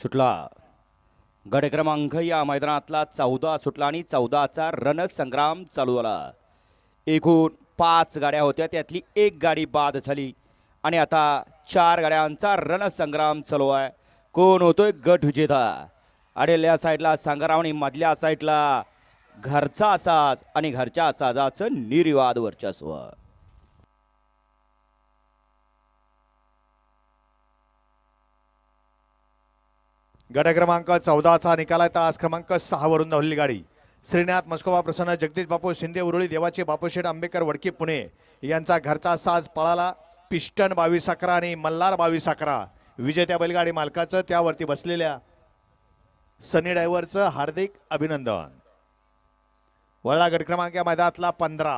सुटला। गट क्रमांक या मैदानातला 14 सुटला आणि 14चा रणसंग्राम चालू झाला। एकूण 5 गाड्या होत्या, त्यातली एक गाडी बाद झाली आणि आता 4 गाड्यांचा रणसंग्राम चालू आहे। कोण होतोय गट विजेता? आडल्या साईडला संग्राम आणि मधल्या साईडला घरचा साज आणि घरच्या साजाचं निर्विवाद वर्चस्व। गट क्रमांक 14चा निकाल आहे। तास क्रमांक 6 वरून धावलेली गाडी श्रीनाथ मस्कोबा प्रसन्न जगदीश बापू शिंदे उरुळी देवाचे बापूशेठ आंबेकर वडकी पुणे यांचा घरचा साज पळाला। पिस्टन 22-11 आणि मल्हार 22-11 विजेत्या बैलगाडी मालकाचं त्यावरती बसलेल्या सनी ड्रायव्हरचं हार्दिक अभिनंदन। वळला गट क्रमांक या मैदानातला 15